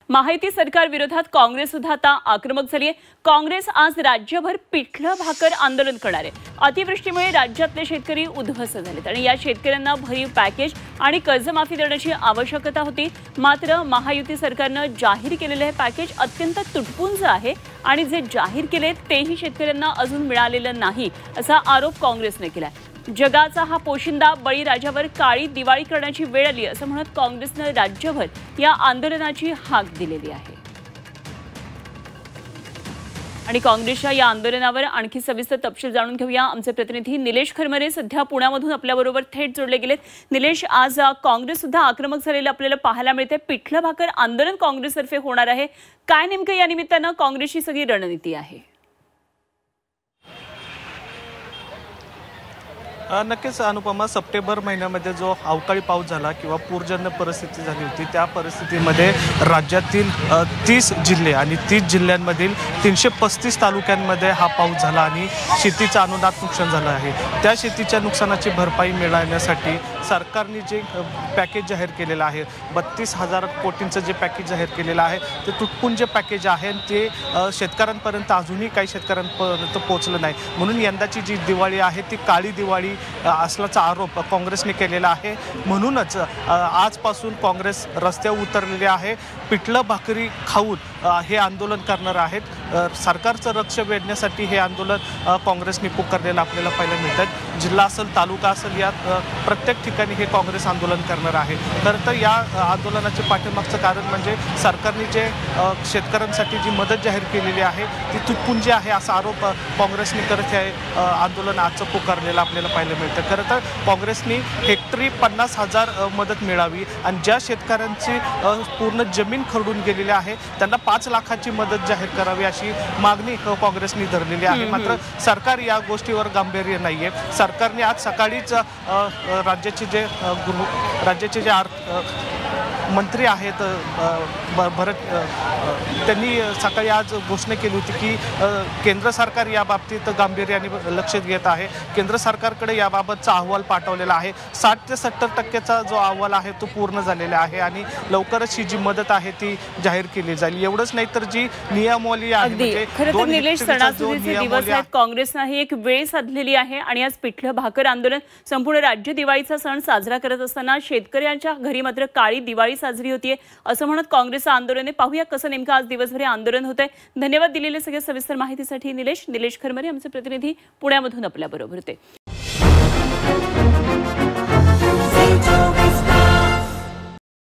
महायुती सरकार विरोधात काँग्रेस सुद्धा आता आक्रमक झाली आहे। काँग्रेस आज राज्यभर पिठलं भाकर आंदोलन करणार आहे। अतिवृष्टीमुळे राज्यातले शेतकरी उद्ध्वस्त झालेत आणि या शेतकऱ्यांना भरीव पॅकेज आणि कर्जमाफी देण्याची आवश्यकता होती। मात्र महायुती सरकारने जाहीर केलेले हे पॅकेज अत्यंत तुटपुंज आहे आणि जे जाहीर केले तेही शेतकऱ्यांना अजून मिळालेलं नाही असा आरोप काँग्रेसने केला। जगाचा हा पोशिंदा बळीराजावर काळी दिवाळी करण्याची वेळ आली असं म्हणत काँग्रेसने राज्यभर या आंदोलनाची हाक दिलेली आहे। आणि काँग्रेसच्या या आंदोलनावर आणखी सविस्तर तपशील जाणून घेऊया। आमचे प्रतिनिधी निलेश खरमरे सध्या पुण्यामधून आपल्याबरोबर थेट जोडले गेलेत। निलेश, आज काँग्रेस सुद्धा आक्रमक झालेलं आपल्याला पाहायला मिळते। पिठलं भाकर आंदोलन काँग्रेसतर्फे होणार आहे, काय नेमकं या निमित्तानं काँग्रेसची सगळी रणनीती आहे? नक्कीच अनुपमा, सप्टेंबर महिन्यामध्ये जो अवकाळी पाऊस झाला किंवा पूरजन्य परिस्थिती झाली होती, त्या परिस्थितीमध्ये राज्यातील 30 जिल्हे आणि 30 जिल्ह्यांमधील 335 तालुक्यांमध्ये हा पाऊस झाला आणि शेतीचं अनुदात नुकसान झालं आहे। त्या शेतीच्या नुकसानाची भरपाई मिळवण्यासाठी सरकारने जे पॅकेज जाहीर केलेलं आहे, 32,000 कोटींचं जे पॅकेज जाहीर केलेलं आहे, ते तुटपुंज पॅकेज आहे। ते शेतकऱ्यांपर्यंत अजूनही काही शेतकऱ्यांपर्यंत पोहोचलं नाही, म्हणून यंदाची जी दिवाळी आहे ती काळी दिवाळी असल्याचा आरोप काँग्रेसने केलेला आहे। म्हणूनच आजपासून काँग्रेस रस्त्यावर उतरलेले आहे। पिठलं भाकरी खाऊन हे आंदोलन करणार आहेत। सरकारचं लक्ष वेधण्यासाठी हे आंदोलन काँग्रेसने पुकारलेलं आपल्याला पाहायला मिळतं। जिल्हा असेल, तालुका असेल, या प्रत्येक ठिकाणी हे काँग्रेस आंदोलन करणार आहे। खरं तर या आंदोलनाचे पाठीमागचं कारण म्हणजे सरकारने जे शेतकऱ्यांसाठी जी मदत जाहीर केलेली आहे ती तुटपुंजी आहे असा आरोप काँग्रेसने करत हे आंदोलन आजचं पुकारलेलं आपल्याला पाहायला मिळतं। खरं तर काँग्रेसने हेक्टरी 50,000 मदत मिळावी आणि ज्या शेतकऱ्यांची पूर्ण जमीन खरडून गेलेली आहे त्यांना 5 लाखाची मदत जाहीर करावी अशी मागणी काँग्रेसने धरलेली आहे। मात्र सरकार या गोष्टीवर गांभीर्य नाहीये। सरकारने आज सकाळीच राज्याचे जे मंत्री आहेत भरत, त्यांनी सकाळी आज घोषणा केली होती की केंद्र सरकार या बाबतीत गांभीर्याने लक्ष घेत आहे। केंद्र सरकारकडे याबाबतचा अहवाल पाठवलेला आहे। 60 ते 70% जो अहवाल आहे तो पूर्ण झालेला आहे आणि लवकरच ही जी मदत आहे ती जाहीर केली जाईल। एवढंच नाही तर जी नियमावली आहे, खरं निलेश, सणासुदीचे दिवस आहेत, काँग्रेसने ही एक वेळ साधलेली आहे आणि आज पिठलं भाकर आंदोलन संपूर्ण राज्य दिवाळीचा सण साजरा करत असताना शेतकऱ्यांच्या घरी मात्र काळी दिवाळी साजरी होतीये असं म्हणत काँग्रेसचं आंदोलन आहे। पाहूया कसं नेमकं आज दिवसभर आंदोलन होतंय। धन्यवाद दिलेल्या सगळ्या सविस्तर माहितीसाठी निलेश खरमरे आमचे प्रतिनिधी पुण्यामधून आपल्याबरोबर होते।